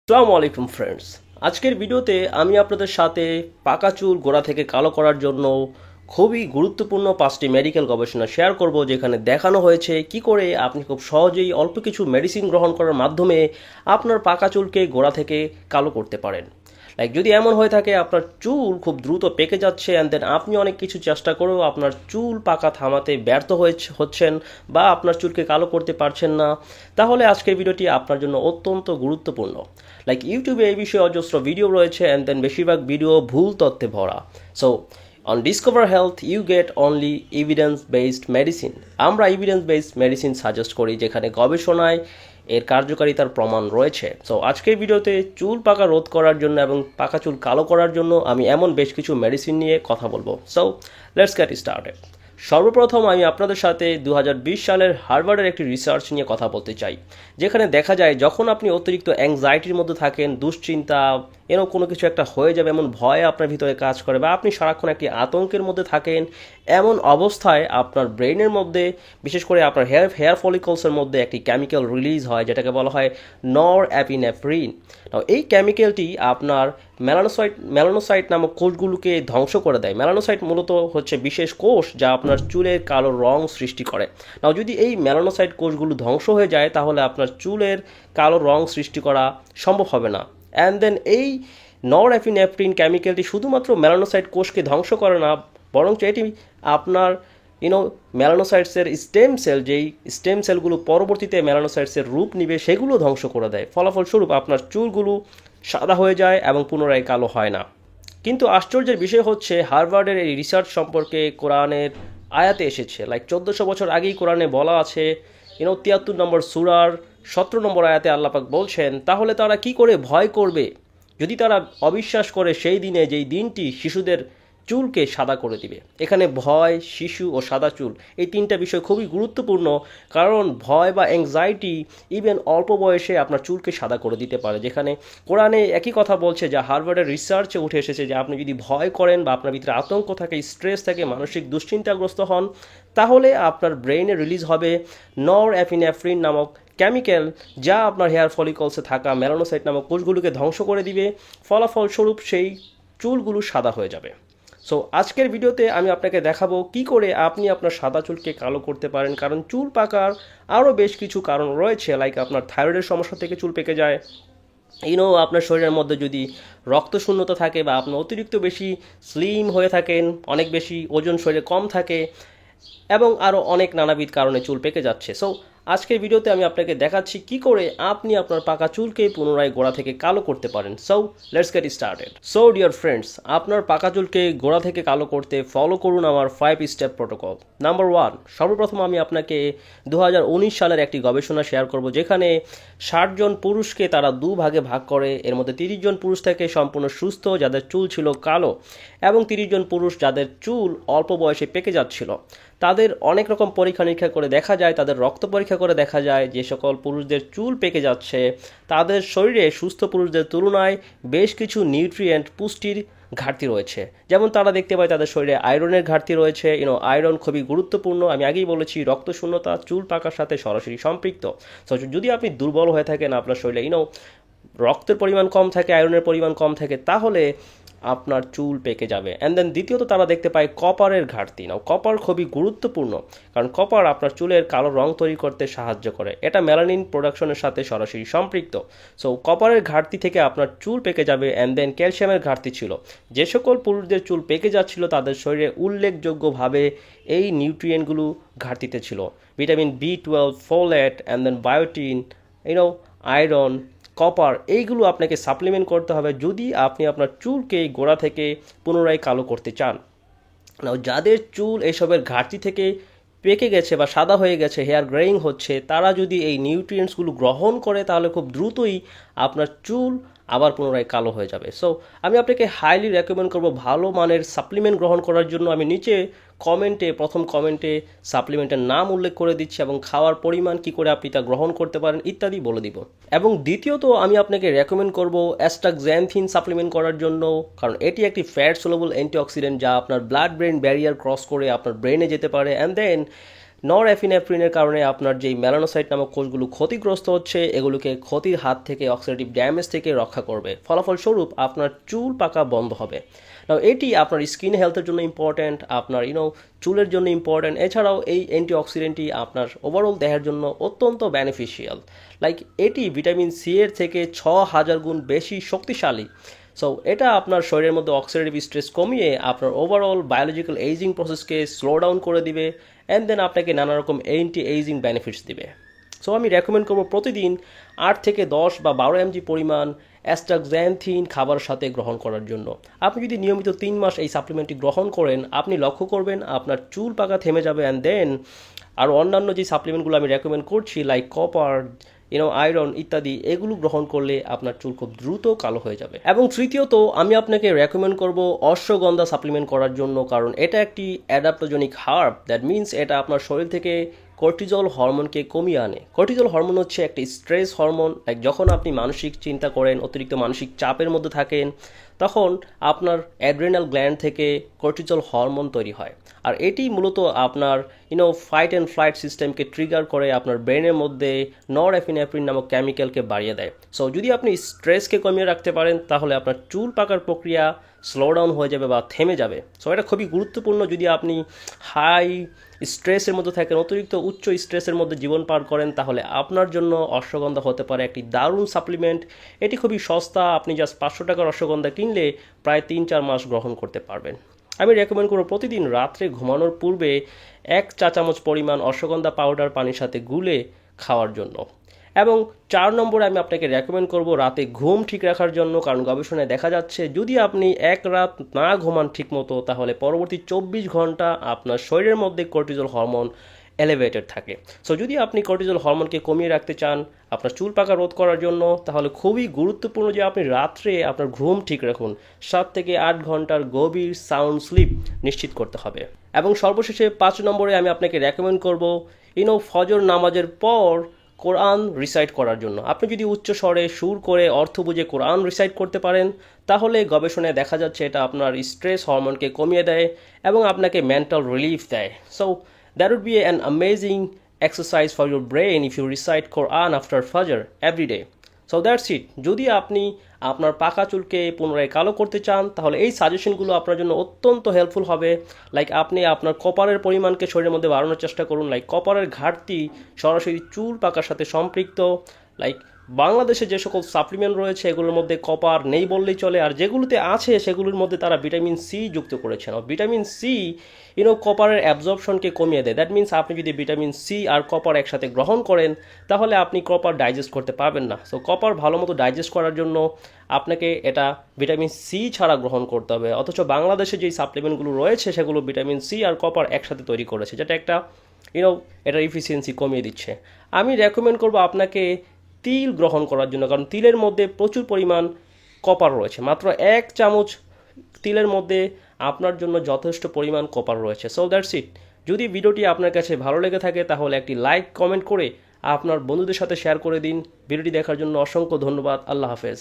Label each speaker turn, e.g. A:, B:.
A: আসসালামু আলাইকুম ফ্রেন্ডস। আজকের ভিডিওতে আমি আপনাদের সাথে পাকা চুল গোড়া থেকে কালো করার জন্য খুবই গুরুত্বপূর্ণ 5টি মেডিকেল গবেষণা শেয়ার করব, যেখানে দেখানো হয়েছে কি করে আপনি খুব সহজেই অল্প কিছু মেডিসিন গ্রহণ করার মাধ্যমে আপনার পাকা চুলকে গোড়া থেকে কালো করতে পারেন। যদি এমন হয়ে থাকে আপনার চুল খুব দ্রুত পেকে যাচ্ছে অ্যান্ড দেন আপনি অনেক কিছু চেষ্টা করেও আপনার চুল পাকা থামাতে ব্যর্থ হচ্ছেন বা আপনার চুলকে কালো করতে পারছেন না, তাহলে আজকের ভিডিওটি আপনার জন্য অত্যন্ত গুরুত্বপূর্ণ। ইউটিউবে এই বিষয়ে অজস্র ভিডিও রয়েছে অ্যান্ড দেন বেশিরভাগ ভিডিও ভুল তথ্যে ভরা। So on discover health you get only evidence based medicine. আমরা এভিডেন্স বেসড মেডিসিন সাজেস্ট করি যেখানে গবেষণায় এর কার্যকারিতার প্রমাণ রয়েছে। সো আজকের ভিডিওতে চুল পাকা রোধ করার জন্য এবং পাকা চুল কালো করার জন্য আমি এমন বেশ কিছু মেডিসিন নিয়ে কথা বলবো। So let's get started. সর্বপ্রথম আমি আপনাদের সাথে 2020 সালের হার্ভার্ডের একটি রিসার্চ নিয়ে কথা বলতে চাই, যেখানে দেখা যায় যখন আপনি অতিরিক্ত অ্যাংজাইটির মধ্যে থাকেন, দুশ্চিন্তা কোনো কিছু একটা হয়ে যাবে এমন ভয় আপনার ভিতরে কাজ করে, বা আপনি সারাক্ষণ একটি আতঙ্কের মধ্যে থাকেন, এমন অবস্থায় আপনার ব্রেনের মধ্যে, বিশেষ করে আপনার হেয়ার ফলিকলসের মধ্যে একটি কেমিক্যাল রিলিজ হয় যেটাকে বলা হয় নরএপিনেফ্রিন। এই কেমিক্যালটি আপনার মেলানোসাইট নামক কোষগুলোকে ধ্বংস করে দেয়। মেলানোসাইট মূলত হচ্ছে বিশেষ কোষ যা আপনার চুলের কালো রং সৃষ্টি করে। যদি এই মেলানোসাইট কোষগুলো ধ্বংস হয়ে যায় তাহলে আপনার চুলের কালো রং সৃষ্টি করা সম্ভব হবে না। অ্যান্ড দেন এই নরএপিনেফ্রিন কেমিক্যালটি শুধুমাত্র মেলানোসাইট কোষকে ধ্বংস করে না, বরঞ্চ এটি আপনার মেলানোসাইটসের যেই স্টেম সেলগুলো পরবর্তীতে মেলানোসাইটসের রূপ নিবে সেগুলো ধ্বংস করে দেয়। ফলাফলস্বরূপ আপনার চুলগুলো সাদা হয়ে যায় এবং পুনরায় কালো হয় না। কিন্তু আশ্চর্যের বিষয় হচ্ছে হার্ভার্ডের এই রিসার্চ সম্পর্কে কোরআনের আয়াতে এসেছে। 1400 বছর আগেই কোরআনে বলা আছে, 73 নম্বর সূরার 17 নম্বর আয়াতে আল্লাহ পাক বলছেন, তাহলে তারা কি করে ভয় করবে যদি তারা অবিশ্বাস করে সেই দিনে যেই দিনটি শিশুদের চুলকে সাদা করে দিবে। এখানে ভয়, শিশু ও সাদা চুল এই তিনটা বিষয় খুবই গুরুত্বপূর্ণ, কারণ ভয় বা অ্যাংজাইটি ইভেন অল্প বয়সে আপনার চুলকে সাদা করে দিতে পারে। যেখানে কোরআনে একই কথা বলছে, যা হার্ভার্ডের রিসার্চে উঠে এসেছে, যে আপনি যদি ভয় করেন বা আপনার ভিতরে আতঙ্ক থাকে, স্ট্রেস থাকে, মানসিক দুশ্চিন্তাগ্রস্ত হন, তাহলে আপনার ব্রেইনে রিলিজ হবে নরএপিনেফ্রিন নামক কেমিক্যাল, যা আপনার হেয়ার ফলিকলসে থাকা মেলানোসাইট নামক কোষগুলোকে ধ্বংস করে দিবে। ফলাফলস্বরূপ সেই চুলগুলো সাদা হয়ে যাবে। সো আজকের ভিডিওতে আমি আপনাকে দেখাবো কি করে আপনি আপনার সাদা চুলকে কালো করতে পারেন, কারণ চুল পাকার আরও বেশ কিছু কারণ রয়েছে। আপনার থাইরয়েডের সমস্যা থেকে চুল পেকে যায়, আপনার শরীরের মধ্যে যদি রক্তশূন্যতা থাকে, বা আপনি অতিরিক্ত বেশি স্লিম হয়ে থাকেন, অনেক বেশি ওজন শরীরে কম থাকে, এবং আরও অনেক নানাবিধ কারণে চুল পেকে যাচ্ছে। সো আজকের ভিডিওতে আমি আপনাকে দেখাচ্ছি কি করে আপনি আপনার পাকা চুলকে পুনরায় গোড়া থেকে কালো করতে পারেন। So let's get started. So dear friends, আপনার পাকা চুলকে গোড়া থেকে কালো করতে ফলো করুন আমার 5 স্টেপ প্রোটোকল। নাম্বার 1, সর্বপ্রথম আমি আপনাকে 2019 সালের একটি গবেষণা শেয়ার করব, যেখানে 60 জন পুরুষকে তারা 2 ভাগে ভাগ করে। এর মধ্যে 30 জন পুরুষ থেকে সম্পূর্ণ সুস্থ, যাদের চুল ছিল কালো, এবং 30 জন পুরুষ যাদের চুল অল্প বয়সে পেকে যাচ্ছিল। তাদের অনেক রকম পরীক্ষা নিরীক্ষা করে দেখা যায়, তাদের রক্ত পরীক্ষা করে দেখা যায়, যে সকল পুরুষদের চুল পেকে যাচ্ছে তাদের শরীরে সুস্থ পুরুষদের তুলনায় বেশ কিছু নিউট্রিয়েন্ট, পুষ্টির ঘাটতি রয়েছে। যেমন তারা দেখতে পায় তাদের শরীরে আয়রনের ঘাটতি রয়েছে। আয়রন খুবই গুরুত্বপূর্ণ। আমি আগেই বলেছি, রক্তশূন্যতা চুল পাকার সাথে সরাসরি সম্পৃক্ত। সো যদি আপনি দুর্বল হয়ে থাকেন, আপনার শরীরে রক্তের পরিমাণ কম থাকে, আয়রনের পরিমাণ কম থাকে, তাহলে আপনার চুল পেকে যাবে। অ্যান্ড দেন দ্বিতীয়ত তারা দেখতে পায় কপারের ঘাটতি। কপার খুবই গুরুত্বপূর্ণ, কারণ কপার আপনার চুলের কালো রং তৈরি করতে সাহায্য করে। এটা মেলানিন প্রোডাকশনের সাথে সরাসরি সম্পৃক্ত। সো কপারের ঘাটতি থেকে আপনার চুল পেকে যাবে। অ্যান্ড দেন ক্যালসিয়ামের ঘাটতি ছিল। যে সকল পুরুষদের চুল পেকে যাচ্ছিল তাদের শরীরে উল্লেখযোগ্যভাবে এই নিউট্রিয়েন্টগুলো ঘাটতিতে ছিল। Vitamin B12, folate, and then biotin, iron, copper, এইগুলো আপনাকে সাপ্লিমেন্ট করতে হবে যদি আপনি আপনার চুলকে গোড়া থেকে পুনরায় কালো করতে চান। যাদের চুল এসবের ঘাটতি থেকে পেকে গেছে বা সাদা হয়ে গেছে, হেয়ার গ্রেইং হচ্ছে, তারা যদি এই নিউট্রিয়েন্টসগুলো গ্রহণ করে তাহলে খুব দ্রুতই আপনার চুল আবার পুনরায় কালো হয়ে যাবে। সো আমি আপনাকে হাইলি রেকমেন্ড করব ভালো মানের সাপ্লিমেন্ট গ্রহণ করার জন্য। আমি নিচে প্রথম কমেন্টে সাপ্লিমেন্টের নাম উল্লেখ করে দিচ্ছি এবং খাওয়ার পরিমাণ কি করে আপনি তা গ্রহণ করতে পারেন ইত্যাদি বলে দিব। এবং দ্বিতীয়ত আমি আপনাকে রেকমেন্ড করব অ্যাস্টাক্সান্থিন সাপ্লিমেন্ট করার জন্য, কারণ এটি একটি ফ্যাট সলুবল অ্যান্টিঅক্সিডেন্ট যা আপনার ব্লাড ব্রেন ব্যারিয়ার ক্রস করে আপনার ব্রেনে যেতে পারে। অ্যান্ড দেন নরএফিনেফ্রিনের কারণে আপনার যেই মেলানোসাইট নামক কোষগুলো ক্ষতিগ্রস্ত হচ্ছে এগুলোকে ক্ষতির হাত থেকে অক্সিডেটিভ ড্যামেজ থেকে রক্ষা করবে। ফলাফলস্বরূপ আপনার চুল পাকা বন্ধ হবে। নাও এটি আপনার স্কিন হেলথের জন্য ইম্পর্ট্যান্ট, আপনার চুলের জন্য ইম্পর্ট্যান্ট। এছাড়াও এই অ্যান্টিঅক্সিডেন্টটি আপনার ওভারঅল দেহের জন্য অত্যন্ত বেনিফিশিয়াল। এটি ভিটামিন সি এর থেকে 6000 গুণ বেশি শক্তিশালী। সো এটা আপনার শরীরের মধ্যে অক্সিডেটিভ স্ট্রেস কমিয়ে আপনার ওভারঅল বায়োলজিক্যাল এইজিং প্রসেসকে স্লো ডাউন করে দিবে অ্যান্ড দেন আপনাকে নানা রকম অ্যান্টি এইজিং বেনিফিটস দিবে। সো আমি রেকমেন্ড করবো প্রতিদিন 8 থেকে 10 বা 12 mg পরিমাণ অ্যাস্টাক্সান্থিন খাবারের সাথে গ্রহণ করার জন্য। আপনি যদি নিয়মিত 3 মাস এই সাপ্লিমেন্টটি গ্রহণ করেন, আপনি লক্ষ্য করবেন আপনার চুল পাকা থেমে যাবে অ্যান্ড দেন আর অন্যান্য যে সাপ্লিমেন্টগুলো আমি রেকমেন্ড করছি লাইক কপার, আয়রন ইত্যাদি, এগুলো গ্রহণ করলে আপনার চুল খুব দ্রুত কালো হয়ে যাবে। এবং তৃতীয়ত আমি আপনাকে রেকমেন্ড করব অশ্বগন্ধা সাপ্লিমেন্ট করার জন্য, কারণ এটা একটি অ্যাডাপ্টোজেনিক হার্ব। দ্যাট মিনস এটা আপনার শরীর থেকে কর্টিজল হরমোনকে কমিয়ে আনে। কর্টিজল হরমোন হচ্ছে একটি স্ট্রেস হরমোন। যখন আপনি মানসিক চিন্তা করেন, অতিরিক্ত মানসিক চাপের মধ্যে থাকেন, তখন আপনার অ্যাড্রেনাল গ্ল্যান্ড থেকে কর্টিজল হরমোন তৈরি হয়। আর এটি মূলত আপনার ফাইট অ্যান্ড ফ্লাইট সিস্টেমকে ট্রিগার করে আপনার ব্রেনের মধ্যে নরএফিনেফ্রিন নামক কেমিক্যালকে বাড়িয়ে দেয়। সো যদি আপনি স্ট্রেসকে কমিয়ে রাখতে পারেন তাহলে আপনার চুল পাকার প্রক্রিয়া স্লো ডাউন হয়ে যাবে বা থেমে যাবে। সো এটা খুবই গুরুত্বপূর্ণ যদি আপনি হাই স্ট্রেসের মধ্যে থাকেন, অতিরিক্ত উচ্চ স্ট্রেসের মধ্যে জীবন পার করেন, তাহলে আপনার জন্য অশ্বগন্ধা হতে পারে একটি দারুণ সাপ্লিমেন্ট। এটি খুবই সস্তা, আপনি জাস্ট 500 টাকার অশ্বগন্ধা কিনলে প্রায় 3-4 মাস গ্রহণ করতে পারবেন। আমি রেকমেন্ড করব প্রতিদিন রাত্রে ঘুমানোর পূর্বে 1 চা চামচ পরিমাণ অশ্বগন্ধা পাউডার পানির সাথে গুলে খাওয়ার জন্য। এবং 4 নম্বরে আমি আপনাকে রেকমেন্ড করব রাতে ঘুম ঠিক রাখার জন্য, কারণ গবেষণায় দেখা যাচ্ছে যদি আপনি এক রাত না ঘুমান ঠিক মতো তাহলে পরবর্তী 24 ঘন্টা আপনার শরীরের মধ্যে কর্টিজল হরমোন এলিভেটেড থাকে। সো যদি আপনি কর্টিজল হরমোনকে কমিয়ে রাখতে চান আপনার চুল পাকা রোধ করার জন্য, তাহলে খুবই গুরুত্বপূর্ণ যে আপনি রাত্রে আপনার ঘুম ঠিক রাখুন। 7 থেকে 8 ঘন্টার গভীর সাউন্ড স্লিপ নিশ্চিত করতে হবে। এবং সর্বশেষে 5 নম্বরে আমি আপনাকে রেকমেন্ড করব ফজর নামাজের পর কোরআন রিসাইট করার জন্য। আপনি যদি উচ্চ স্বরে সুর করে অর্থ বুঝে কোরআন রিসাইট করতে পারেন তাহলে গবেষণায় দেখা যাচ্ছে এটা আপনার স্ট্রেস হরমোনকে কমিয়ে দেয় এবং আপনাকে মেন্টাল রিলিফ দেয়। So that would be an amazing exercise for your brain if you recite Quran after Fajr every day. So that's it. যদি আপনি আপনার পাকা চুলকে পুনরায় কালো করতে চান তাহলে এই সাজেশনগুলো আপনার জন্য অত্যন্ত হেল্পফুল হবে। আপনি আপনার কপারের পরিমাণকে শরীরের মধ্যে বাড়ানোর চেষ্টা করুন। কপারের ঘাটতি সরাসরি চুল পাকার সাথে সম্পৃক্ত। বাংলাদেশে যে সকল সাপ্লিমেন্ট রয়েছে এগুলোর মধ্যে কপার নেই বললেই চলে, আর যেগুলোতে আছে সেগুলোর মধ্যে তারা ভিটামিন সি যুক্ত করেছেন। ভিটামিন সি কপারের অ্যাবজর্পশনকে কমিয়ে দেয়। দ্যাট মিনস আপনি যদি ভিটামিন সি আর কপার একসাথে গ্রহণ করেন তাহলে আপনি কপার ডাইজেস্ট করতে পারবেন না। সো কপার ভালো মতো ডাইজেস্ট করার জন্য আপনাকে এটা ভিটামিন সি ছাড়া গ্রহণ করতে হবে। অথচ বাংলাদেশে যেই সাপ্লিমেন্টগুলো রয়েছে সেগুলো ভিটামিন সি আর কপার একসাথে তৈরি করেছে, যেটা একটা এটার ইফিসিয়েন্সি কমিয়ে দিচ্ছে। আমি রেকমেন্ড করবো আপনাকে তিল গ্রহণ করার জন্য, কারণ তিলের মধ্যে প্রচুর পরিমাণ কপার রয়েছে। মাত্র 1 চামচ তিলের মধ্যে আপনার জন্য যথেষ্ট পরিমাণ কপার রয়েছে। So that's it. যদি ভিডিওটি আপনার কাছে ভালো লেগে থাকে তাহলে একটি লাইক কমেন্ট করে আপনার বন্ধুদের সাথে শেয়ার করে দিন। ভিডিওটি দেখার জন্য অসংখ্য ধন্যবাদ। আল্লাহ হাফেজ।